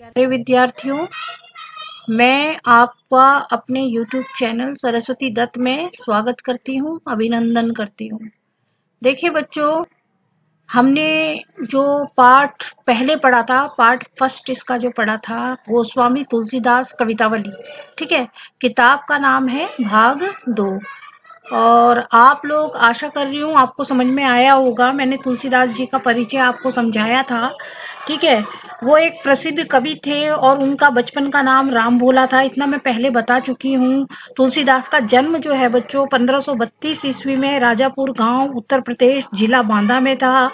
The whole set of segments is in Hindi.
प्यारे विद्यार्थियों, मैं आपका अपने YouTube चैनल सरस्वती दत्त में स्वागत करती हूँ, अभिनंदन करती हूँ। देखिए बच्चों, हमने जो पाठ पहले पढ़ा था, पार्ट फर्स्ट इसका जो पढ़ा था, गोस्वामी तुलसीदास कवितावली, ठीक है। किताब का नाम है भाग 2। और आप लोग, आशा कर रही हूँ आपको समझ में आया होगा। मैंने तुलसीदास जी का परिचय आपको समझाया था, ठीक है। वो एक प्रसिद्ध कवि थे और उनका बचपन का नाम राम भोला था, इतना मैं पहले बता चुकी हूँ। तुलसीदास का जन्म जो है बच्चों 1532 ईस्वी में राजापुर गांव, उत्तर प्रदेश, जिला बांदा में था।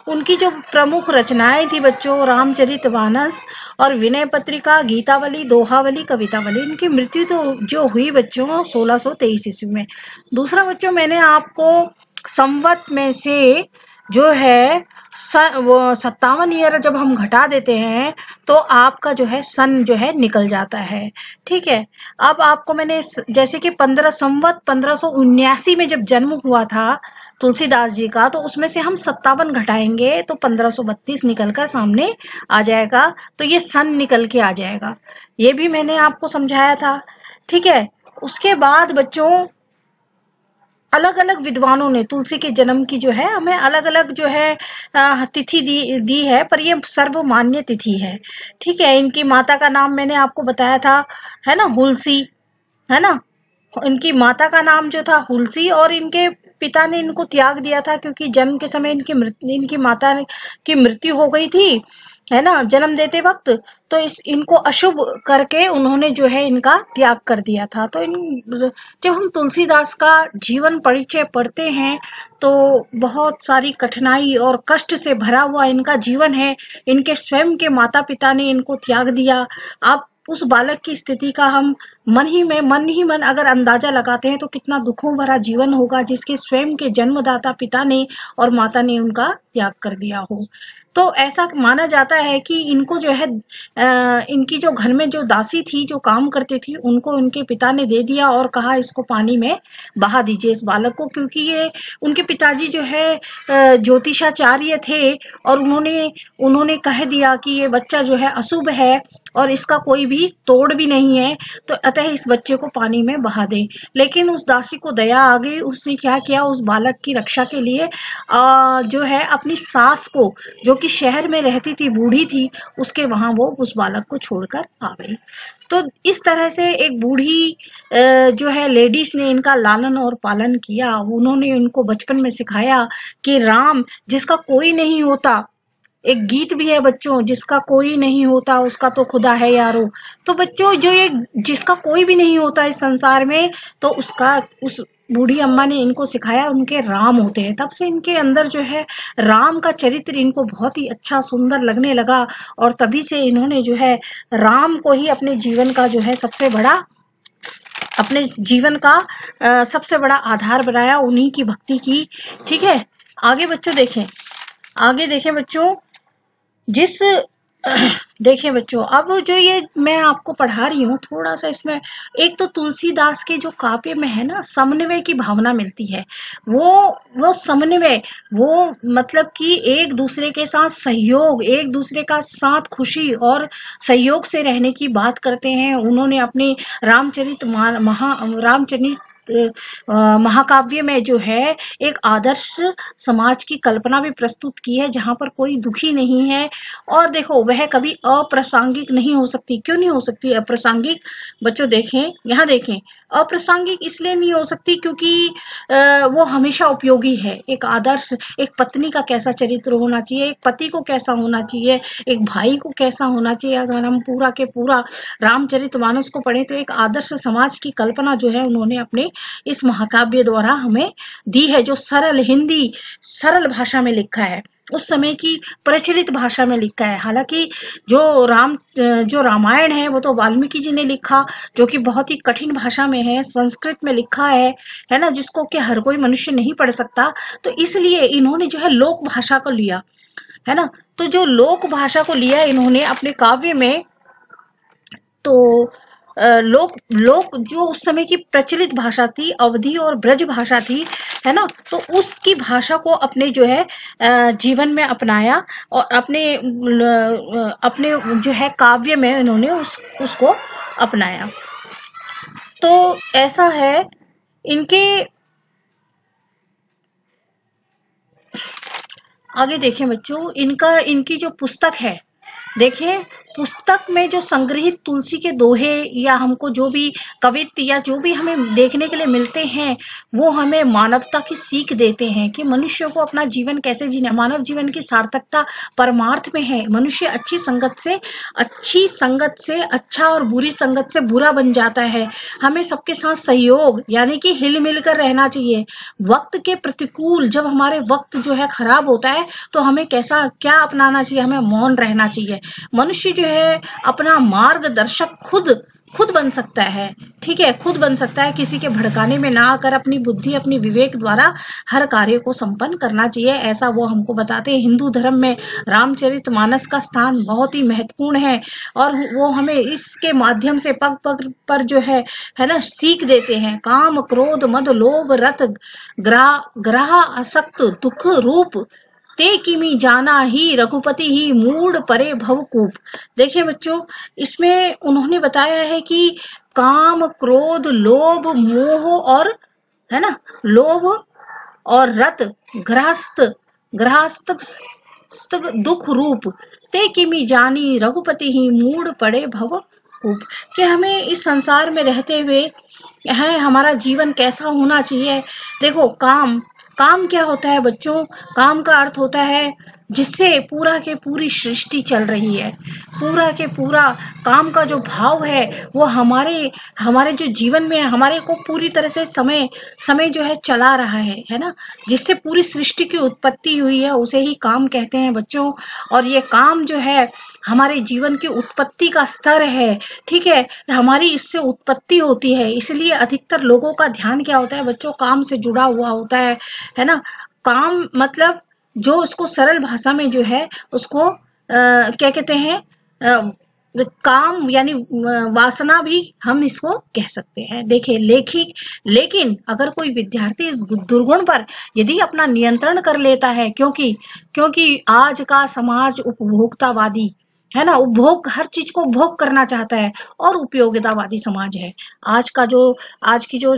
उनकी जो प्रमुख रचनाएं थी बच्चों, रामचरितमानस और विनय पत्रिका, गीतावली, दोहावली, कवितावली। इनकी मृत्यु तो जो हुई बच्चों 1623 ईस्वी में। दूसरा बच्चों, मैंने आपको संवत में से जो है 57 ईयर जब हम घटा देते हैं तो आपका जो है सन जो है निकल जाता है, ठीक है। अब आपको मैंने जैसे कि 1579 में जब जन्म हुआ था तुलसीदास जी का, तो उसमें से हम 57 घटाएंगे तो 1532 निकलकर सामने आ जाएगा, तो ये सन निकल के आ जाएगा। ये भी मैंने आपको समझाया था, ठीक है। उसके बाद बच्चों, अलग अलग विद्वानों ने तुलसी के जन्म की जो है हमें अलग अलग जो है तिथि दी है, पर ये सर्वमान्य तिथि है, ठीक है। इनकी माता का नाम मैंने आपको बताया था, है ना, हुलसी, है ना। इनकी माता का नाम जो था हुलसी, और इनके पिता ने इनको त्याग दिया था क्योंकि जन्म के समय इनकी माता की मृत्यु हो गई थी, है ना, जन्म देते वक्त। तो इनको अशुभ करके उन्होंने जो है इनका त्याग कर दिया था। तो जब हम तुलसीदास का जीवन परिचय पढ़ते हैं तो बहुत सारी कठिनाई और कष्ट से भरा हुआ इनका जीवन है। इनके स्वयं के माता पिता ने इनको त्याग दिया। आप उस बालक की स्थिति का हम मन ही मन अगर अंदाजा लगाते हैं तो कितना दुखों भरा जीवन होगा, जिसके स्वयं के जन्मदाता पिता ने और माता ने उनका त्याग कर दिया हो। तो ऐसा माना जाता है कि इनको जो है इनकी जो घर में जो दासी थी, जो काम करती थी, उनको उनके पिता ने दे दिया और कहा इसको पानी में बहा दीजिए इस बालक को, क्योंकि ये उनके पिताजी जो है ज्योतिषाचार्य थे और उन्होंने कह दिया कि ये बच्चा जो है अशुभ है और इसका कोई भी तोड़ भी नहीं है, तो अतः इस बच्चे को पानी में बहा दें। लेकिन उस दासी को दया आ गई, उसने क्या किया, उस बालक की रक्षा के लिए जो है अपनी सास को, जो कि शहर में रहती थी, बूढ़ी थी, उसके वहां वो उस बालक को छोड़कर आ गई। तो इस तरह से एक बूढ़ी जो है लेडीज ने इनका लालन और पालन किया। उन्होंने इनको बचपन में सिखाया कि राम जिसका कोई नहीं होता, एक गीत भी है बच्चों, जिसका कोई नहीं होता उसका तो खुदा है यारो। तो बच्चों, जो ये जिसका कोई भी नहीं होता इस संसार में, तो उस बूढ़ी अम्मा ने इनको सिखाया उनके राम होते हैं। तब से इनके अंदर जो है राम का चरित्र इनको बहुत ही अच्छा सुंदर लगने लगा, और तभी से इन्होंने जो है राम को ही अपने जीवन का जो है अपने जीवन का सबसे बड़ा आधार बनाया, उन्हीं की भक्ति की, ठीक है। आगे देखें बच्चों, देखें बच्चों, अब जो ये मैं आपको पढ़ा रही हूँ, थोड़ा सा इसमें एक तो तुलसीदास के जो काव्य में है ना, समन्वय की भावना मिलती है। वो समन्वय, वो मतलब कि एक दूसरे के साथ सहयोग, एक दूसरे का साथ खुशी और सहयोग से रहने की बात करते हैं। उन्होंने अपने रामचरित महाकाव्य में जो है एक आदर्श समाज की कल्पना भी प्रस्तुत की है, जहां पर कोई दुखी नहीं है। और देखो, वह कभी अप्रासंगिक नहीं हो सकती। क्यों नहीं हो सकती अप्रासंगिक? बच्चों देखें, यहाँ देखें, अप्रासंगिक इसलिए नहीं हो सकती क्योंकि वो हमेशा उपयोगी है। एक आदर्श, एक पत्नी का कैसा चरित्र होना चाहिए, एक पति को कैसा होना चाहिए, एक भाई को कैसा होना चाहिए। अगर हम पूरा के पूरा रामचरितमानस को पढ़ें तो एक आदर्श समाज की कल्पना जो है उन्होंने अपने इस महाकाव्य द्वारा हमें दी है, जो सरल भाषा में लिखा है, उस समय की प्रचलित भाषा में लिखा है। हालांकि जो रामायण है वो तो वाल्मीकि जी ने लिखा, जो कि बहुत ही कठिन भाषा में है, संस्कृत में लिखा है ना, जिसको कि हर कोई मनुष्य नहीं पढ़ सकता। तो इसलिए इन्होंने जो है लोक भाषा को लिया, है ना। तो जो लोक भाषा को लिया इन्होंने अपने काव्य में, तो लोक लोक जो उस समय की प्रचलित भाषा थी, अवधी और ब्रज भाषा थी, है ना, तो उसकी भाषा को अपने जो है जीवन में अपनाया और अपने जो है काव्य में इन्होंने उसको अपनाया। तो ऐसा है इनके। आगे देखें बच्चों, इनकी जो पुस्तक है, देखिए पुस्तक में जो संग्रहित तुलसी के दोहे या हमको जो भी कवित्त या जो भी हमें देखने के लिए मिलते हैं, वो हमें मानवता की सीख देते हैं कि मनुष्य को अपना जीवन कैसे जीना। मानव जीवन की सार्थकता परमार्थ में है। मनुष्य अच्छी संगत से अच्छा और बुरी संगत से बुरा बन जाता है। हमें सबके साथ सहयोग यानी कि हिल मिल कर रहना चाहिए। वक्त के प्रतिकूल जब हमारे वक्त जो है खराब होता है तो हमें क्या अपनाना चाहिए, हमें मौन रहना चाहिए। मनुष्य जो है अपना मार्गदर्शक खुद बन सकता है, ठीक है, खुद बन सकता है। किसी के भड़काने में ना आकर अपनी बुद्धि अपनी विवेक द्वारा हर कार्य को संपन्न करना चाहिए, ऐसा वो हमको बताते हैं। हिंदू धर्म में रामचरितमानस का स्थान बहुत ही महत्वपूर्ण है और वो हमें इसके माध्यम से पग पग पर जो है ना, सीख देते हैं। काम क्रोध मद लोभ रत ग्रह असक्त दुख रूप ते किमी जाना ही रघुपति ही मूड परे भवकूप। देखिए बच्चों, इसमें उन्होंने बताया है कि काम क्रोध लोभ मोह और, है ना, लोभ और रत ग्रहस्थ दुख रूप ते किमी जानी रघुपति ही मूड पड़े भवकूप। कि हमें इस संसार में रहते हुए है हमारा जीवन कैसा होना चाहिए। देखो काम क्या होता है बच्चों? काम का अर्थ होता है जिससे पूरा के पूरी सृष्टि चल रही है। पूरा के पूरा काम का जो भाव है वो हमारे जो जीवन में हमारे को पूरी तरह से समय जो है चला रहा है ना, जिससे पूरी सृष्टि की उत्पत्ति हुई है, उसे ही काम कहते हैं बच्चों। और ये काम जो है हमारे जीवन की उत्पत्ति का स्तर है, ठीक है, हमारी इससे उत्पत्ति होती है। इसलिए अधिकतर लोगों का ध्यान क्या होता है बच्चों? काम से जुड़ा हुआ होता है ना। काम मतलब जो उसको सरल भाषा में जो है उसको क्या कहते हैं, काम यानी वासना भी हम इसको कह सकते हैं। देखिए लेकिन अगर कोई विद्यार्थी इस दुर्गुण पर यदि अपना नियंत्रण कर लेता है, क्योंकि आज का समाज उपभोक्तावादी है ना, उपभोग हर चीज को उपभोग करना चाहता है और उपयोगितावादी समाज है। आज की जो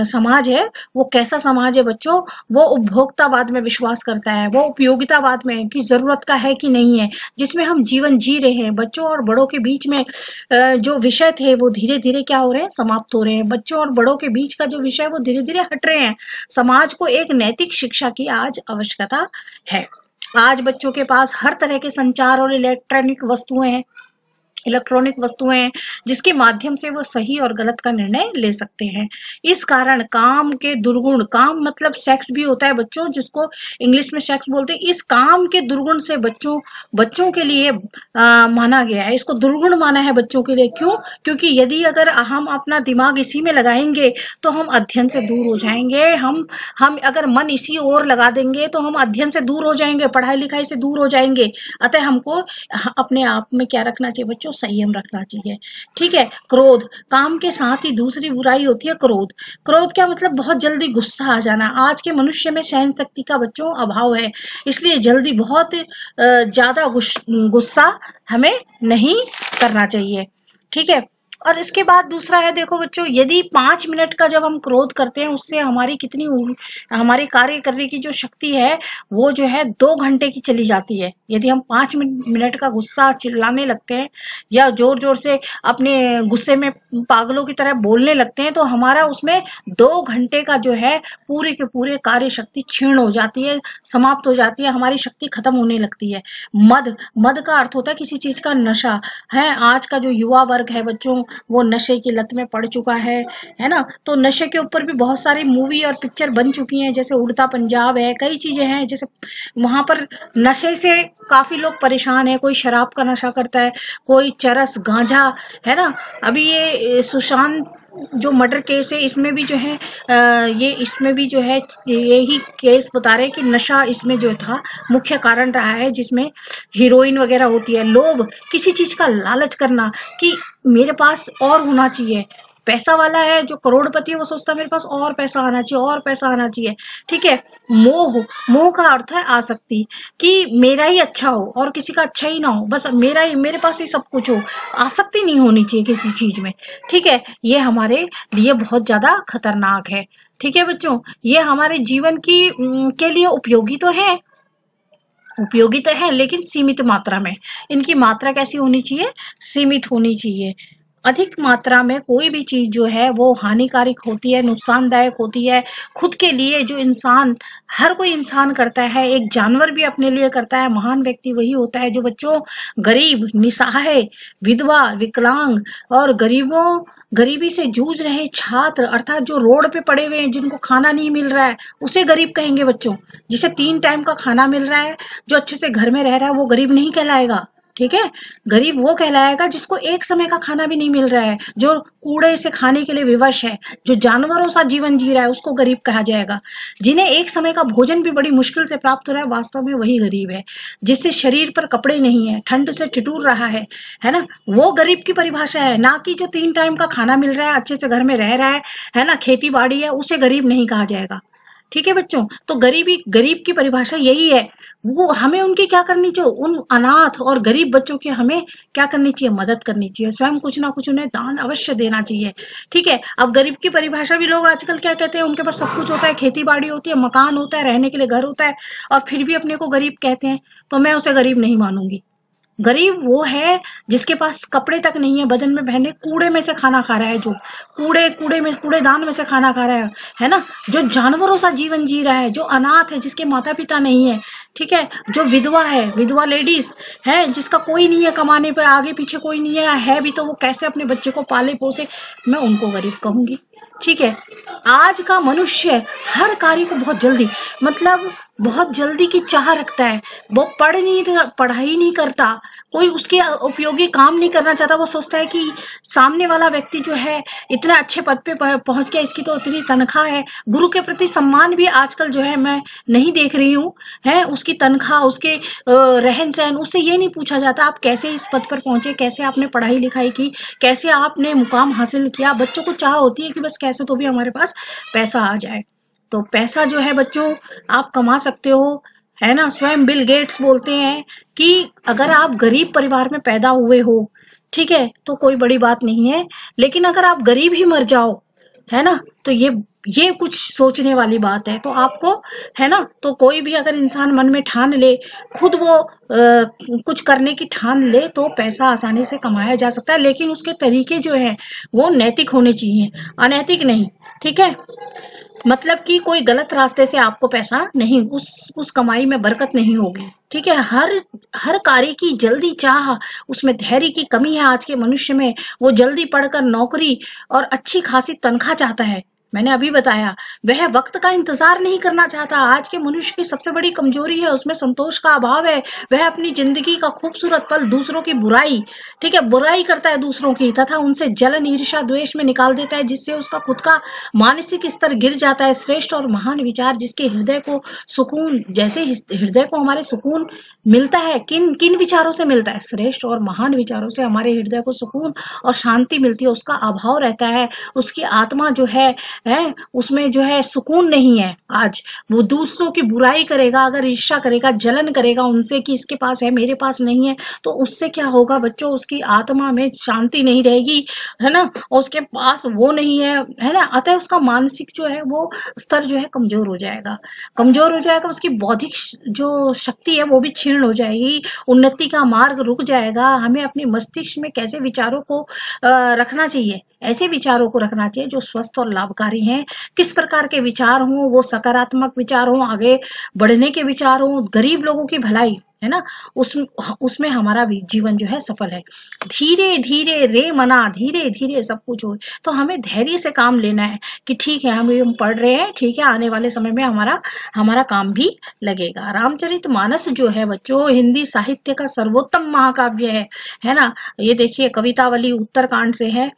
समाज है वो कैसा समाज है बच्चों? वो उपभोक्तावाद में विश्वास करता है, वो उपयोगितावाद में कि जरूरत का है कि नहीं है, जिसमें हम जीवन जी रहे हैं। बच्चों और बड़ों के बीच में जो विषय थे वो धीरे धीरे क्या हो रहे हैं? समाप्त हो रहे हैं। बच्चों और बड़ों के बीच का जो विषय वो धीरे धीरे हट रहे हैं। समाज को एक नैतिक शिक्षा की आज आवश्यकता है। आज बच्चों के पास हर तरह के संचार और इलेक्ट्रॉनिक वस्तुएं हैं जिसके माध्यम से वो सही और गलत का निर्णय ले सकते हैं। इस कारण काम के दुर्गुण, काम मतलब सेक्स भी होता है बच्चों, जिसको इंग्लिश में सेक्स बोलते हैं। इस काम के दुर्गुण से बच्चों के लिए माना गया है, इसको दुर्गुण माना है बच्चों के लिए। क्यों? क्योंकि यदि अगर हम अपना दिमाग इसी में लगाएंगे तो हम अध्ययन से दूर हो जाएंगे। हम अगर मन इसी ओर लगा देंगे तो हम अध्ययन से दूर हो जाएंगे, पढ़ाई लिखाई से दूर हो जाएंगे। अतः हमको अपने आप में क्या रखना चाहिए बच्चों? संयम रखना चाहिए, ठीक है। क्रोध, काम के साथ ही दूसरी बुराई होती है क्रोध। क्रोध क्या मतलब? बहुत जल्दी गुस्सा आ जाना। आज के मनुष्य में सहन शक्ति का बच्चों अभाव है, इसलिए जल्दी बहुत ज्यादा गुस्सा हमें नहीं करना चाहिए, ठीक है। और इसके बाद दूसरा है, देखो बच्चों, यदि 5 मिनट का जब हम क्रोध करते हैं उससे हमारी कार्य करने की जो शक्ति है वो जो है 2 घंटे की चली जाती है। यदि हम 5 मिनट का गुस्सा चिल्लाने लगते हैं या जोर जोर से अपने गुस्से में पागलों की तरह बोलने लगते हैं तो हमारा उसमें 2 घंटे का जो है पूरे के पूरे कार्य शक्ति क्षीण हो जाती है, समाप्त हो जाती है, हमारी शक्ति खत्म होने लगती है। मद का अर्थ होता है किसी चीज का नशा है। आज का जो युवा वर्ग है बच्चों वो नशे की लत में पड़ चुका है ना। तो नशे के ऊपर भी बहुत सारी मूवी और पिक्चर बन चुकी हैं, जैसे उड़ता पंजाब है, कई चीजें हैं। जैसे वहां पर नशे से काफी लोग परेशान है। कोई शराब का नशा करता है, कोई चरस गांजा, है ना। अभी ये सुशांत जो मर्डर केस है इसमें भी जो है ये इसमें भी जो है यही केस बता रहे हैं कि नशा इसमें जो था मुख्य कारण रहा है, जिसमें हीरोइन वगैरह होती है, लोभ, किसी चीज का लालच करना कि मेरे पास और होना चाहिए। पैसा वाला है जो करोड़पति है वो सोचता है मेरे पास और पैसा आना चाहिए, और पैसा आना चाहिए। ठीक है। मोह, मोह का अर्थ है आसक्ति, कि मेरा ही अच्छा हो और किसी का अच्छा ही ना हो, बस मेरा ही, मेरे पास ही सब कुछ हो। आसक्ति नहीं होनी चाहिए किसी चीज में। ठीक है। ये हमारे लिए बहुत ज्यादा खतरनाक है। ठीक है बच्चों, ये हमारे जीवन की के लिए उपयोगी तो है, उपयोगी तो है लेकिन सीमित मात्रा में। इनकी मात्रा कैसी होनी चाहिए? सीमित होनी चाहिए। अधिक मात्रा में कोई भी चीज जो है वो हानिकारक होती है, नुकसानदायक होती है। खुद के लिए जो इंसान, हर कोई इंसान करता है, एक जानवर भी अपने लिए करता है। महान व्यक्ति वही होता है जो बच्चों गरीब, निसहाय, विधवा, विकलांग और गरीबी से जूझ रहे छात्र, अर्थात जो रोड पे पड़े हुए हैं, जिनको खाना नहीं मिल रहा है, उसे गरीब कहेंगे बच्चों। जिसे 3 टाइम का खाना मिल रहा है, जो अच्छे से घर में रह रहा है, वो गरीब नहीं कहलाएगा। ठीक है। गरीब वो कहलाएगा जिसको एक समय का खाना भी नहीं मिल रहा है, जो कूड़े से खाने के लिए विवश है, जो जानवरों सा जीवन जी रहा है, उसको गरीब कहा जाएगा। जिन्हें एक समय का भोजन भी बड़ी मुश्किल से प्राप्त हो रहा है, वास्तव में वही गरीब है। जिससे शरीर पर कपड़े नहीं है, ठंड से ठिठुर रहा है ना, वो गरीब की परिभाषा है। ना कि जो 3 टाइम का खाना मिल रहा है, अच्छे से घर में रह रहा है ना, खेती बाड़ी है, उसे गरीब नहीं कहा जाएगा। ठीक है बच्चों, तो गरीब की परिभाषा यही है। वो हमें उनकी क्या करनी चाहिए, उन अनाथ और गरीब बच्चों की हमें क्या करनी चाहिए, मदद करनी चाहिए। स्वयं कुछ ना कुछ उन्हें दान अवश्य देना चाहिए। ठीक है। अब गरीब की परिभाषा भी लोग आजकल क्या कहते हैं, उनके पास सब कुछ होता है, खेती बाड़ी होती है, मकान होता है, रहने के लिए घर होता है, और फिर भी अपने को गरीब कहते हैं। तो मैं उसे गरीब नहीं मानूंगी। गरीब वो है जिसके पास कपड़े तक नहीं है बदन में पहने, कूड़े में से खाना खा रहा है, जो कूड़ेदान में से खाना खा रहा है ना, जो जानवरों सा जीवन जी रहा है, जो अनाथ है, जिसके माता पिता नहीं है। ठीक है। जो विधवा है, विधवा लेडीज है, जिसका कोई नहीं है, कमाने पर आगे पीछे कोई नहीं है भी तो वो कैसे अपने बच्चे को पाले पोसे, मैं उनको गरीब कहूंगी। ठीक है। आज का मनुष्य हर कार्य को बहुत जल्दी, मतलब बहुत जल्दी की चाह रखता है। वो पढ़ाई नहीं करता, कोई उसके उपयोगी काम नहीं करना चाहता। वो सोचता है कि सामने वाला व्यक्ति जो है इतना अच्छे पद पे पहुंच गया, इसकी तो इतनी तनख्वाह है। गुरु के प्रति सम्मान भी आजकल जो है मैं नहीं देख रही हूँ, है उसकी तनख्वाह, उसके रहन सहन, उससे ये नहीं पूछा जाता आप कैसे इस पद पर पहुंचे, कैसे आपने पढ़ाई लिखाई की, कैसे आपने मुकाम हासिल किया। बच्चों को चाह होती है कि बस कैसे तो भी हमारे पास पैसा आ जाए। तो पैसा जो है बच्चों आप कमा सकते हो, है ना। स्वयं बिल गेट्स बोलते हैं कि अगर आप गरीब परिवार में पैदा हुए हो, ठीक है, तो कोई बड़ी बात नहीं है, लेकिन अगर आप गरीब ही मर जाओ, है ना, तो ये कुछ सोचने वाली बात है। तो आपको, है ना, तो कोई भी अगर इंसान मन में ठान ले, खुद वो कुछ करने की ठान ले, तो पैसा आसानी से कमाया जा सकता है, लेकिन उसके तरीके जो है वो नैतिक होने चाहिए, अनैतिक नहीं। ठीक है। मतलब कि कोई गलत रास्ते से आपको पैसा नहीं, उस कमाई में बरकत नहीं होगी। ठीक है। हर कार्य की जल्दी चाह, उसमें धैर्य की कमी है आज के मनुष्य में। वो जल्दी पढ़कर नौकरी और अच्छी खासी तनख्वाह चाहता है। मैंने अभी बताया, वह वक्त का इंतजार नहीं करना चाहता। आज के मनुष्य की सबसे बड़ी कमजोरी है, उसमें संतोष का अभाव है। वह अपनी जिंदगी का खूबसूरत पल दूसरों की बुराई, ठीक है, बुराई करता है दूसरों की, तथा उनसे जलन, ईर्ष्या, द्वेष में निकाल देता है, जिससे उसका खुद का मानसिक स्तर गिर जाता है। श्रेष्ठ और महान विचार जिसके हृदय को सुकून, जैसे हृदय को हमारे सुकून मिलता है, किन किन विचारों से मिलता है? श्रेष्ठ और महान विचारों से हमारे हृदय को सुकून और शांति मिलती है। उसका अभाव रहता है, उसकी आत्मा जो है उसमें जो है सुकून नहीं है। आज वो दूसरों की बुराई करेगा, अगर ईर्ष्या करेगा, जलन करेगा उनसे कि इसके पास है मेरे पास नहीं है, तो उससे क्या होगा बच्चों? उसकी आत्मा में शांति नहीं रहेगी, है ना, और उसके पास वो नहीं है ना, अतः उसका मानसिक जो है वो स्तर जो है कमजोर हो जाएगा, उसकी बौद्धिक जो शक्ति है वो भी क्षीण हो जाएगी, उन्नति का मार्ग रुक जाएगा। हमें अपनी मस्तिष्क में कैसे विचारों को रखना चाहिए? ऐसे विचारों को रखना चाहिए जो स्वस्थ और लाभकारी हैं। किस प्रकार के विचार हों? वो सकारात्मक विचार हों, आगे बढ़ने के विचार हों, गरीब लोगों की भलाई, है ना, उसमें हमारा भी जीवन जो है सफल है। धीरे धीरे रे मना, धीरे धीरे सब कुछ हो। तो हमें धैर्य से काम लेना है कि ठीक है, हम पढ़ रहे हैं, ठीक है, आने वाले समय में हमारा काम भी लगेगा। रामचरितमानस जो है बच्चों हिंदी साहित्य का सर्वोत्तम महाकाव्य है ना। ये देखिए, कवितावली उत्तरकांड से है,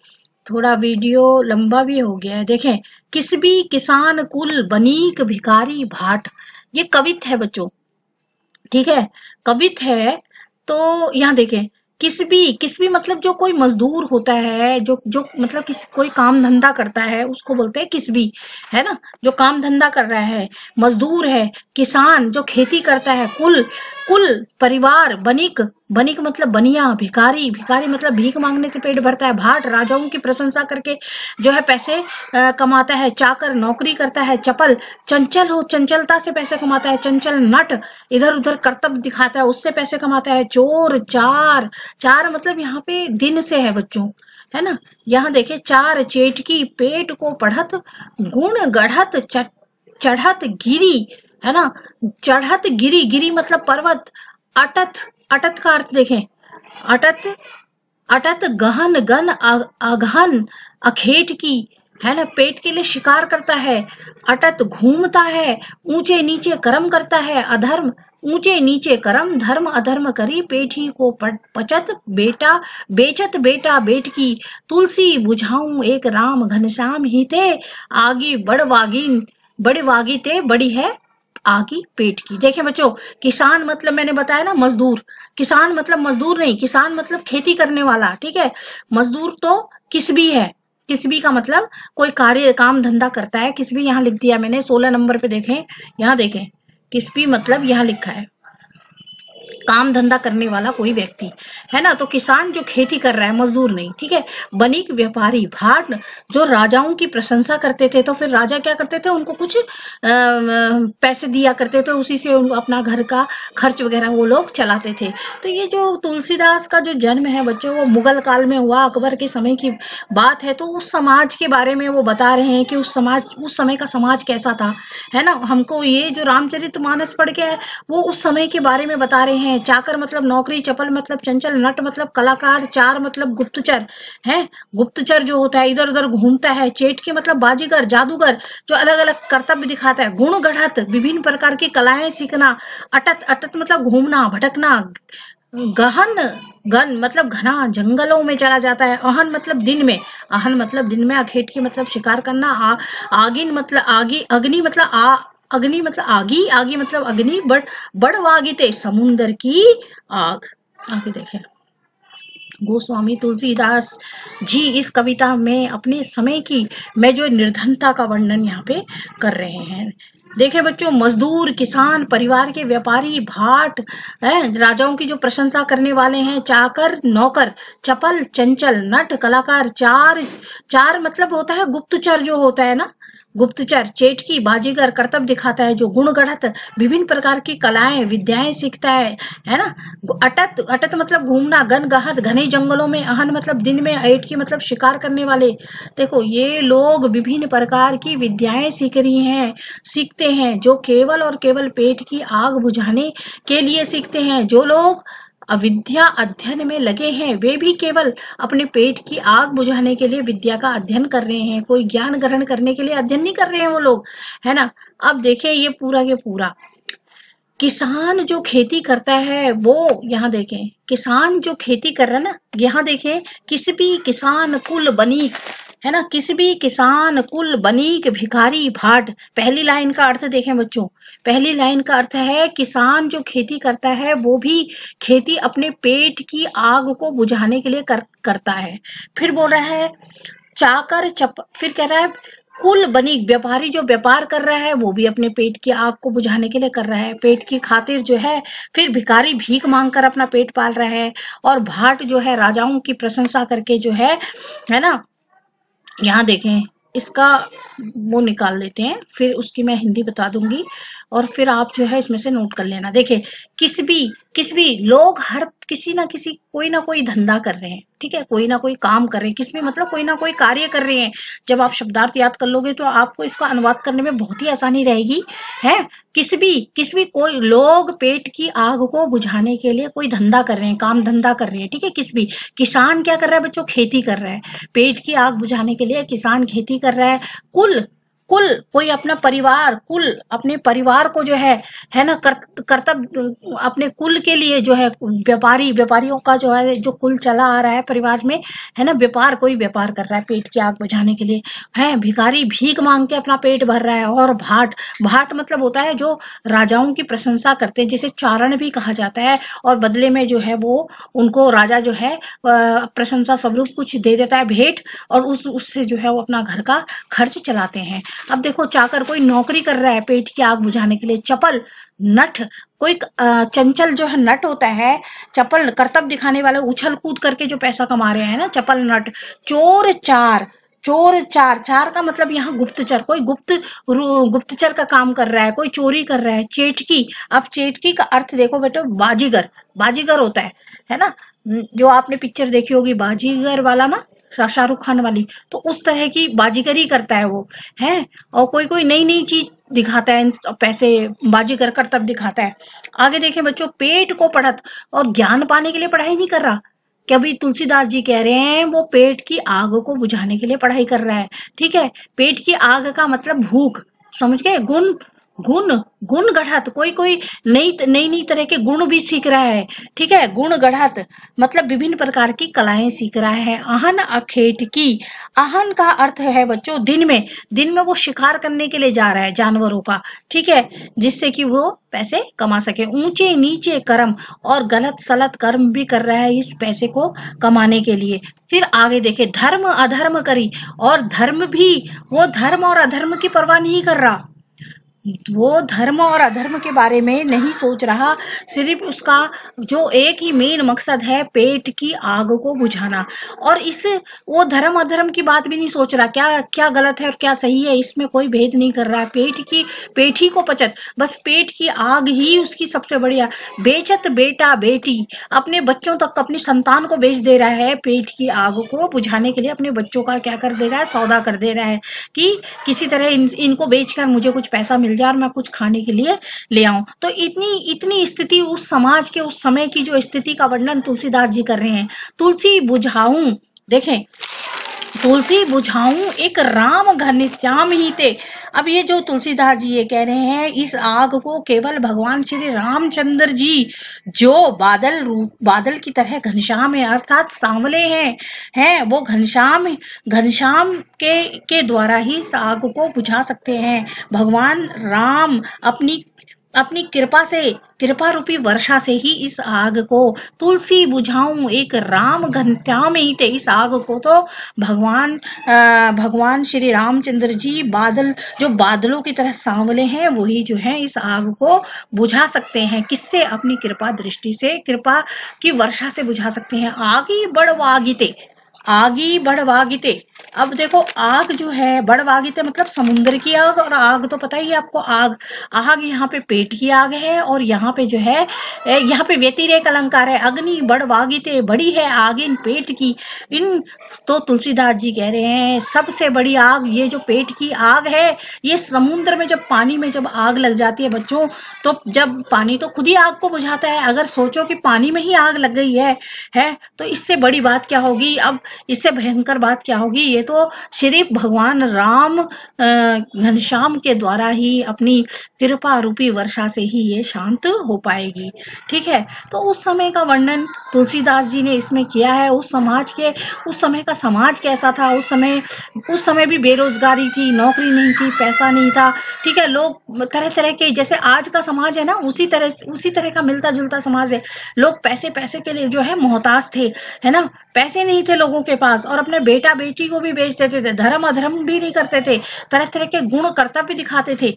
थोड़ा वीडियो लंबा भी हो गया है। देखें, किसबी किसान कुल बनीक भिखारी भाट, ये कवित है बच्चों, ठीक है, कवित है। तो यहाँ देखें, किसबी मतलब जो कोई मजदूर होता है, जो जो मतलब कोई काम धंधा करता है उसको बोलते हैं किसबी, है ना, जो काम धंधा कर रहा है, मजदूर है, किसान जो खेती करता है, कुल कुल परिवार, बनिक बनिक मतलब बनिया, भिखारी भिखारी मतलब भीख मांगने से पेट भरता है, भाट राजाओं की प्रशंसा करके जो है पैसे कमाता है, चाकर नौकरी करता है, चपल चंचल हो चंचलता से पैसे कमाता है, चंचल नट इधर उधर करतब दिखाता है उससे पैसे कमाता है, चोर चार, चार मतलब यहाँ पे दिन से है बच्चों, है ना। यहाँ देखे, चार चेटकी पेट को पढ़त, गुण गढ़त चढ़त गिरी, है ना, चढ़त गिरी, गिरी मतलब पर्वत, अटत, अटत का अर्थ देखें, अटत, अटत गहन गन अगहन अखेट की, है ना, पेट के लिए शिकार करता है, अटत घूमता है, ऊंचे नीचे कर्म करता है, अधर्म ऊंचे नीचे कर्म, धर्म अधर्म करी, पेठी को पचत बेटा बेचत बेटा बेट की, तुलसी बुझाऊं एक राम घनश्याम ही थे, आगी बड़ वागी ते बड़ी है आगी पेट की। देखें बच्चों, किसान मतलब मैंने बताया ना मजदूर, किसान मतलब मजदूर नहीं, किसान मतलब खेती करने वाला, ठीक है। मजदूर तो किसबी है, किसबी का मतलब कोई कार्य काम धंधा करता है, किसबी यहाँ लिख दिया मैंने 16 नंबर पे, देखें यहाँ देखें, किसबी मतलब यहाँ लिखा है काम धंधा करने वाला कोई व्यक्ति, है ना। तो किसान जो खेती कर रहा है, मजदूर नहीं, ठीक है। बनीक व्यापारी, भाट जो राजाओं की प्रशंसा करते थे, तो फिर राजा क्या करते थे, उनको कुछ पैसे दिया करते थे, उसी से अपना घर का खर्च वगैरह वो लोग चलाते थे। तो ये जो तुलसीदास का जो जन्म है बच्चों, वो मुगल काल में हुआ, अकबर के समय की बात है। तो उस समाज के बारे में वो बता रहे हैं कि उस समय का समाज कैसा था, है ना। हमको ये जो रामचरितमानस पढ़ के वो उस समय के बारे में बता रहे हैं। चाकर मतलब नौकरी, चपल मतलब चंचल, नट मतलब कलाकार, चार मतलब गुप्तचर है, गुप्तचर जो होता है इधर उधर घूमता है, चेटकी मतलब बाजीगर जादूगर जो अलग अलग कर्तव्य दिखाता है, गुण गढ़त विभिन्न प्रकार की कलाएं सीखना, अटत, अटत मतलब घूमना भटकना, गहन गन मतलब घना जंगलों में चला जाता है, अहन मतलब दिन में, अहन मतलब दिन में, अखेट की मतलब शिकार करना, आगिन मतलब आगी, अग्नि मतलब अग्नि मतलब आगी, आगी मतलब अग्नि, बड़ वागिते समुंदर की आग। आगे देखें, गोस्वामी तुलसीदास जी इस कविता में अपने समय की में जो निर्धनता का वर्णन यहाँ पे कर रहे हैं। देखे बच्चों, मजदूर, किसान, परिवार के व्यापारी, भाट है, राजाओं की जो प्रशंसा करने वाले हैं, चाकर नौकर, चपल चंचल, नट कलाकार, चार, चार मतलब होता है गुप्तचर जो होता है ना, गुप्तचर, चेटकी बाजीगर कर्तव्य दिखाता है, जो गुण गढ़त विभिन्न प्रकार की कलाएं विद्याएं सीखता है ना। अटत, अटत मतलब घूमना, गन गहत घने जंगलों में, अहन मतलब दिन में, ऐट की मतलब शिकार करने वाले। देखो ये लोग विभिन्न प्रकार की विद्याएं सीखते हैं, जो केवल और केवल पेट की आग बुझाने के लिए सीखते हैं। जो लोग अविद्या अध्ययन में लगे हैं, वे भी केवल अपने पेट की आग बुझाने के लिए विद्या का अध्ययन कर रहे हैं, कोई ज्ञान ग्रहण करने के लिए अध्ययन नहीं कर रहे हैं वो लोग, है ना। अब देखें ये पूरा के पूरा किसान जो खेती करता है, वो यहाँ देखें, किसान जो खेती कर रहा है ना, यहाँ देखें, किसबी किसान कुल बनीक, है ना, किसबी किसान कुल बनीक भिखारी भाट। पहली लाइन का अर्थ देखें बच्चों, पहली लाइन का अर्थ है किसान जो खेती करता है वो भी खेती अपने पेट की आग को बुझाने के लिए करता है। फिर बोल रहा है चाकर फिर कह रहा है कुल बनीक, व्यापारी जो व्यापार कर रहा है वो भी अपने पेट की आग को बुझाने के लिए कर रहा है, पेट की खातिर जो है। फिर भिखारी भीख मांग कर अपना पेट पाल रहा है, और भाट जो है राजाओं की प्रशंसा करके जो है ना। यहाँ देखें, इसका वो निकाल लेते हैं, फिर उसकी मैं हिंदी बता दूंगी, और फिर आप जो है इसमें से नोट कर लेना। देखें, किसबी लोग हर किसी ना किसी कोई ना कोई धंधा कर रहे हैं, ठीक है, कोई ना कोई काम कर रहे हैं, किसबी मतलब कोई ना कोई कार्य कर रहे हैं। जब आप शब्दार्थ याद कर लोगे तो आपको इसका अनुवाद करने में बहुत ही आसानी रहेगी, है। किसबी कोई लोग पेट की आग को बुझाने के लिए कोई धंधा कर रहे हैं, काम धंधा कर रहे हैं, ठीक है। किसबी किसान क्या कर रहा है बच्चों, खेती कर रहा है, पेट की आग बुझाने के लिए किसान खेती कर रहा है। कुल कुल कोई अपना परिवार, कुल अपने परिवार को जो है ना, कर्तव्य अपने कुल के लिए जो है, व्यापारियों का जो है, जो कुल चला आ रहा है परिवार में, है ना, व्यापार, कोई व्यापार कर रहा है पेट की आग बुझाने के लिए, है भिखारी भीख मांग के अपना पेट भर रहा है। और भाट, भाट मतलब होता है जो राजाओं की प्रशंसा करते हैं, जिसे चारण भी कहा जाता है, और बदले में जो है वो उनको राजा जो है प्रशंसा स्वरूप कुछ दे देता है भेंट, और उससे जो है वो अपना घर का खर्च चलाते हैं। अब देखो, चाकर कोई नौकरी कर रहा है पेट की आग बुझाने के लिए, चपल नठ कोई चंचल जो है नट होता है, चपल कर्तव्य दिखाने वाले, उछल कूद करके जो पैसा कमा रहे हैं ना, चपल नट। चोर चार, चोर चार, चार का मतलब यहाँ गुप्तचर, कोई गुप्तचर का काम कर रहा है, कोई चोरी कर रहा है। चेटकी, अब चेटकी का अर्थ देखो बेटो, बाजीगर, बाजीगर होता है ना, जो आपने पिक्चर देखी होगी बाजीगर वाला ना, शाहरुख खान वाली, तो उस तरह की बाजीगरी करता है वो, है। और कोई कोई नई नई चीज दिखाता है, पैसे बाजीगर कर्तव्य दिखाता है। आगे देखें बच्चों, पेट को पढ़त, और ज्ञान पाने के लिए पढ़ाई नहीं कर रहा। कभी तुलसीदास जी कह रहे हैं वो पेट की आग को बुझाने के लिए पढ़ाई कर रहा है, ठीक है। पेट की आग का मतलब भूख, समझ गए। गुण, गुण, गुण गढ़त, कोई कोई नई नई नई तरह के गुण भी सीख रहा है, ठीक है। गुण गढ़त मतलब विभिन्न प्रकार की कलाएं सीख रहा है। आहन अखेट की, आहन का अर्थ है बच्चों दिन में, दिन में वो शिकार करने के लिए जा रहा है जानवरों का, ठीक है, जिससे कि वो पैसे कमा सके। ऊंचे नीचे कर्म, और गलत सलत कर्म भी कर रहा है इस पैसे को कमाने के लिए। फिर आगे देखे, धर्म अधर्म करी, और धर्म भी, वो धर्म और अधर्म की परवाह नहीं कर रहा, वो धर्म और अधर्म के बारे में नहीं सोच रहा, सिर्फ उसका जो एक ही मेन मकसद है पेट की आग को बुझाना। और इस, वो धर्म अधर्म की बात भी नहीं सोच रहा, क्या क्या गलत है और क्या सही है, इसमें कोई भेद नहीं कर रहा है। पेट ही को पचत, बस पेट की आग ही उसकी सबसे बढ़िया। बेचत बेटा बेटी, अपने बच्चों तक, अपनी संतान को बेच दे रहा है पेट की आग को बुझाने के लिए, अपने बच्चों का क्या कर दे रहा है, सौदा कर दे रहा है, कि किसी तरह इनको बेचकर मुझे कुछ पैसा मिल जाए और मैं कुछ खाने के लिए ले आऊं। तो इतनी इतनी स्थिति उस समाज के, उस समय की जो स्थिति का वर्णन तुलसीदास जी कर रहे हैं। तुलसी बुझाऊं, देखें, तुलसी बुझाऊं एक राम घनित्याम ही ते। अब ये जो तुलसीदास जी ये कह रहे हैं, इस आग को केवल भगवान श्री रामचंद्र जी, जो बादल रूप, बादल की तरह घनश्याम है, अर्थात सांवले हैं वो घनश्याम, घनश्याम के द्वारा ही इस आग को बुझा सकते हैं। भगवान राम अपनी अपनी कृपा से, कृपा रूपी वर्षा से ही इस आग को, तुलसी बुझाऊं एक राम घनत्याम ही थे, इस आग को तो भगवान श्री रामचंद्र जी, बादल, जो बादलों की तरह सांवले हैं, वही जो है इस आग को बुझा सकते हैं। किससे? अपनी कृपा दृष्टि से, कृपा की वर्षा से बुझा सकते हैं। आगी बढ़वागिते, आगी बढ़वागिते। अब देखो, आग जो है बढ़वागिते मतलब समुद्र की आग, और आग तो पता ही है आपको, आग, आग यहाँ पे पेट की आग है, और यहाँ पे जो है, यहाँ पे व्यतिरेक अलंकार है, अग्नि बढ़वागिते, बड़ी है आग इन पेट की। इन, तो तुलसीदास जी कह रहे हैं सबसे बड़ी आग ये जो पेट की आग है, ये समुद्र में जब, पानी में जब आग लग जाती है बच्चों, तो जब पानी तो खुद ही आग को बुझाता है, अगर सोचो कि पानी में ही आग लग गई है तो इससे बड़ी बात क्या होगी, अब इससे भयंकर बात क्या होगी। ये तो सिर्फ भगवान राम घनश्याम के द्वारा ही, अपनी कृपा रूपी वर्षा से ही ये शांत हो पाएगी, ठीक है। तो उस समय का वर्णन तुलसीदास जी ने इसमें किया है। उस समाज के, उस समय का समाज कैसा था, उस समय भी बेरोजगारी थी, नौकरी नहीं थी, पैसा नहीं था, ठीक है। लोग तरह तरह के, जैसे आज का समाज है ना, उसी तरह का मिलता जुलता समाज है। लोग पैसे पैसे के लिए जो है मोहताज थे, है ना, पैसे नहीं थे लोगों के पास, और अपने बेटा बेटी को भी बेच देते थे, धर्म अधर्म भी नहीं करते थे, तरह तरह के गुण कर्तव्य दिखाते थे।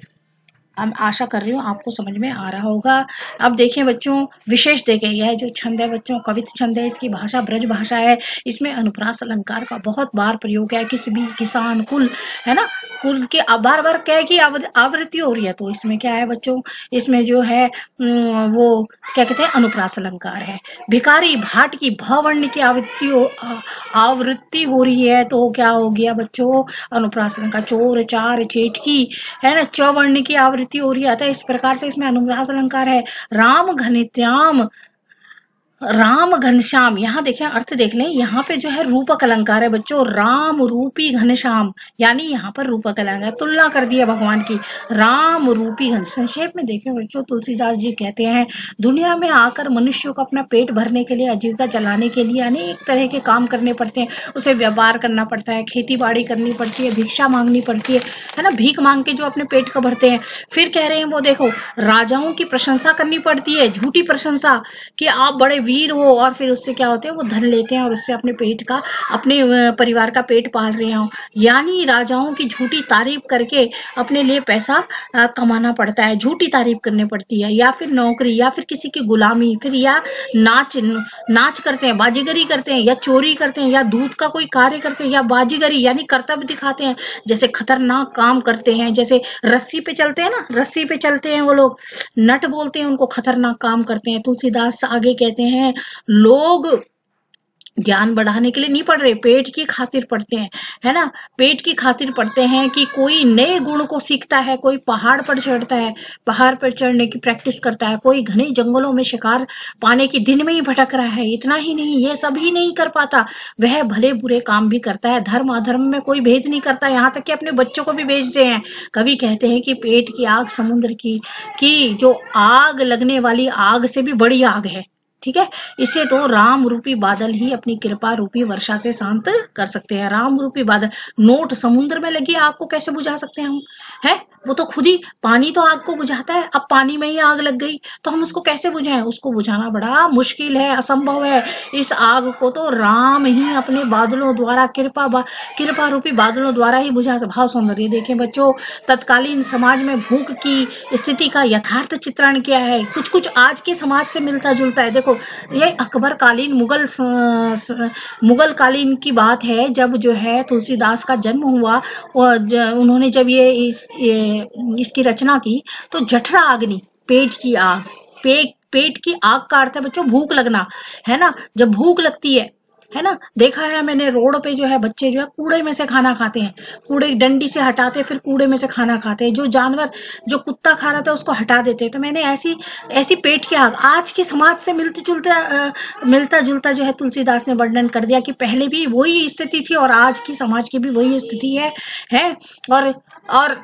अब आशा कर रही हूँ आपको समझ में आ रहा होगा। अब देखिए बच्चों, विशेष देखें, यह जो छंद है बच्चों, कवित छंद है, इसकी भाषा ब्रज भाषा है, इसमें अनुप्रास अलंकार का बहुत बार प्रयोग है। किसी भी किसान कुल, है ना, कुल के बार बार क्या है कि आवृत्ति हो रही है, तो इसमें क्या है बच्चों, इसमें जो है वो क्या कहते हैं, अनुप्रास अलंकार है। भिखारी भाट की भवर्ण की आवृत्ति हो रही है, तो क्या हो गया बच्चों, अनुप्रास अलंकार। चोर चार चेटकी, है ना, चवर्ण की आवृत्ति हो रही है, अतः इस प्रकार से इसमें अनुप्रास अलंकार है। राम घनित्याम, राम घनश्याम, यहाँ देखें अर्थ देख लें, यहाँ पे जो है रूपक अलंकार है बच्चों, राम रूपी घनश्याम, यानी यहाँ पर रूपक अलंकार, तुलना कर दिया भगवान की, राम रूपी घन। संक्षेप में देखें बच्चों, तुलसीदास जी कहते हैं दुनिया में आकर मनुष्यों को अपना पेट भरने के लिए, आजीविका चलाने के लिए अनेक तरह के काम करने पड़ते हैं। उसे व्यापार करना पड़ता है, खेती बाड़ी करनी पड़ती है, भिक्षा मांगनी पड़ती है ना, भीख मांग के जो अपने पेट को भरते हैं। फिर कह रहे हैं वो देखो, राजाओं की प्रशंसा करनी पड़ती है, झूठी प्रशंसा कि आप बड़े वीर हो, और फिर उससे क्या होते हैं, वो धन लेते हैं और उससे अपने पेट का, अपने परिवार का पेट पाल रहे हो। यानी राजाओं की झूठी तारीफ करके अपने लिए पैसा कमाना पड़ता है, झूठी तारीफ करनी पड़ती है, या फिर नौकरी, या फिर किसी की गुलामी, फिर या नाच करते हैं, बाजीगरी करते हैं, या चोरी करते हैं, या दूध का कोई कार्य करते हैं, या बाजीगरी यानी कर्तव्य दिखाते हैं, जैसे खतरनाक काम करते हैं, जैसे रस्सी पे चलते हैं ना, रस्सी पे चलते हैं वो लोग, नट बोलते हैं उनको, खतरनाक काम करते हैं। तुलसीदास आगे कहते हैं लोग ज्ञान बढ़ाने के लिए नहीं पढ़ रहे, पेट की खातिर पढ़ते हैं, है ना, पेट की खातिर पढ़ते हैं कि कोई नए गुण को सीखता है, कोई पहाड़ पर चढ़ता है, पहाड़ पर चढ़ने की प्रैक्टिस करता है, कोई घने जंगलों में शिकार पाने की दिन में ही भटक रहा है। इतना ही नहीं, ये सब ही नहीं कर पाता, वह भले बुरे काम भी करता है, धर्म अधर्म में कोई भेद नहीं करता, यहाँ तक कि अपने बच्चों को भी भेज रहे हैं। कवि कहते हैं कि पेट की आग समुद्र की जो आग लगने वाली आग से भी बड़ी आग है, ठीक है। इसे तो राम रूपी बादल ही अपनी कृपा रूपी वर्षा से शांत कर सकते हैं। राम रूपी बादल, नोट समुद्र में लगी आग को कैसे बुझा सकते हैं हम, है, वो तो खुद ही, पानी तो आग को बुझाता है, अब पानी में ही आग लग गई तो हम उसको कैसे बुझाएं, उसको बुझाना बड़ा मुश्किल है, असंभव है। इस आग को तो राम ही अपने बादलों द्वारा, कृपा रूपी बादलों द्वारा ही बुझा। भाव सौंदर्य देखें बच्चों, तत्कालीन समाज में भूख की स्थिति का यथार्थ चित्रण किया है, कुछ कुछ आज के समाज से मिलता जुलता है। देखो ये अकबर कालीन, मुगल कालीन की बात है, जब जो है तुलसीदास का जन्म हुआ, और उन्होंने जब इसकी रचना की, तो जठरा अग्नि, पेट की आग, पेट की आग का अर्थ है बच्चों भूख लगना, है ना। जब भूख लगती है ना, देखा है मैंने रोड पे जो है बच्चे जो है कूड़े में से खाना खाते हैं, कूड़े डंडी से हटाते, फिर कूड़े में से खाना खाते हैं, जो जानवर, जो कुत्ता खा रहा था उसको हटा देते हैं। तो मैंने ऐसी पेट की आग आज के समाज से मिलता जुलता जो है तुलसीदास ने वर्णन कर दिया कि पहले भी वही स्थिति थी और आज की समाज की भी वही स्थिति है। और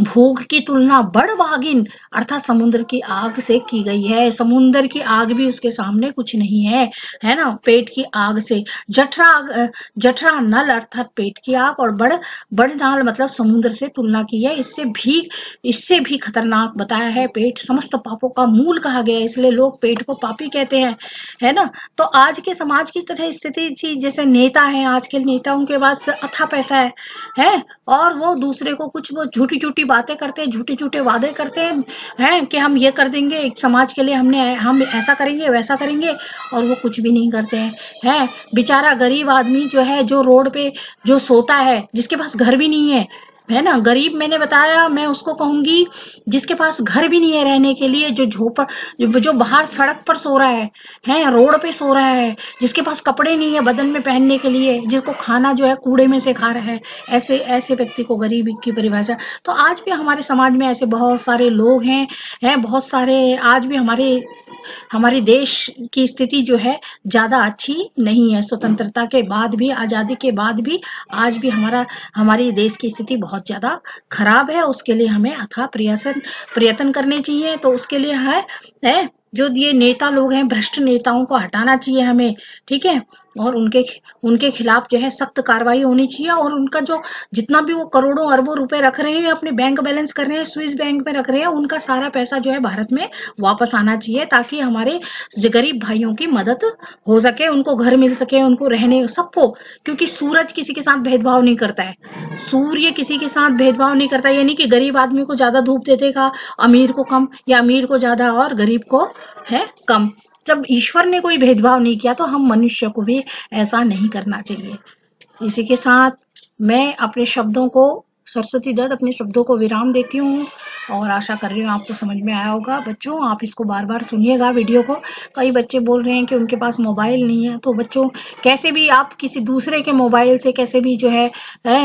भूख की तुलना बड़वागिन अर्थात समुद्र की आग से की गई है। समुद्र की आग भी उसके सामने कुछ नहीं है ना, पेट की आग से। जठरा नल अर्थात पेट की आग, और बड़ नाल मतलब समुद्र से तुलना की है। इससे भी खतरनाक बताया है। पेट समस्त पापों का मूल कहा गया है, इसलिए लोग पेट को पापी कहते हैं, है ना। तो आज के समाज की तरह स्थिति थी, जैसे नेता है, आज के नेताओं के पास अथा पैसा है, और वो दूसरे को कुछ वो झूठी झूठी बातें करते हैं, झूठे झूठे वादे करते हैं कि हम ये कर देंगे समाज के लिए, हम ऐसा करेंगे वैसा करेंगे, और वो कुछ भी नहीं करते हैं। बेचारा गरीब आदमी जो है, जो रोड पे जो सोता है, जिसके पास घर भी नहीं है ना, गरीब मैंने बताया, मैं उसको कहूंगी जिसके पास घर भी नहीं है रहने के लिए, जो बाहर सड़क पर सो रहा है, रोड पे सो रहा है, जिसके पास कपड़े नहीं है बदन में पहनने के लिए, जिसको खाना जो है कूड़े में से खा रहा है, ऐसे व्यक्ति को गरीब की परिभाषा। तो आज भी हमारे समाज में ऐसे बहुत सारे लोग हैं बहुत सारे। आज भी हमारे देश की स्थिति जो है ज्यादा अच्छी नहीं है। स्वतंत्रता के बाद भी, आजादी के बाद भी आज भी हमारी देश की स्थिति बहुत ज्यादा खराब है। उसके लिए हमें अथाह प्रयत्न करने चाहिए। तो उसके लिए है जो ये नेता लोग हैं, भ्रष्ट नेताओं को हटाना चाहिए हमें, ठीक है, और उनके खिलाफ जो है सख्त कार्रवाई होनी चाहिए। और उनका जो जितना भी वो करोड़ों अरबों रुपए रख रहे हैं, अपने बैंक बैलेंस कर रहे हैं, स्विस बैंक में रख रहे हैं, उनका सारा पैसा जो है भारत में वापस आना चाहिए, ताकि हमारे गरीब भाइयों की मदद हो सके, उनको घर मिल सके, उनको रहने सबको। क्योंकि सूरज किसी के साथ भेदभाव नहीं करता है, सूर्य किसी के साथ भेदभाव नहीं करता। यानी कि गरीब आदमी को ज्यादा धूप दे देगा, अमीर को कम, या अमीर को ज्यादा और गरीब को है कम। जब ईश्वर ने कोई भेदभाव नहीं किया, तो हम मनुष्य को भी ऐसा नहीं करना चाहिए। इसी के साथ मैं अपने शब्दों को सरस्वती दत्त अपने शब्दों को विराम देती हूँ और आशा कर रही हूँ आपको समझ में आया होगा। बच्चों आप इसको बार बार सुनिएगा वीडियो को। कई बच्चे बोल रहे हैं कि उनके पास मोबाइल नहीं है, तो बच्चों कैसे भी आप किसी दूसरे के मोबाइल से कैसे भी जो है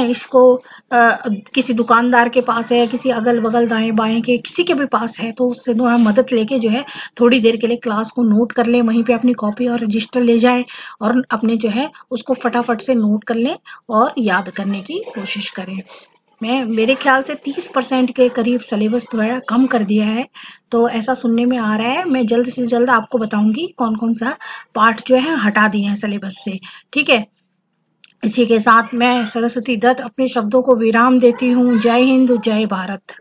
इसको किसी दुकानदार के पास है, किसी अगल बगल दाएं बाएं के किसी के भी पास है, तो उससे मदद लेके जो है थोड़ी देर के लिए क्लास को नोट कर लें, वहीं पे अपनी कॉपी और रजिस्टर ले जाएं और अपने जो है उसको फटाफट से नोट कर लें और याद करने की कोशिश करें। मेरे ख्याल से 30% के करीब सिलेबस थोड़ा कम कर दिया है, तो ऐसा सुनने में आ रहा है। मैं जल्द से जल्द आपको बताऊंगी कौन कौन सा पार्ट जो है हटा दिए हैं सिलेबस से। ठीक है, इसी के साथ मैं सरस्वती दत्त अपने शब्दों को विराम देती हूँ। जय हिंद, जय भारत।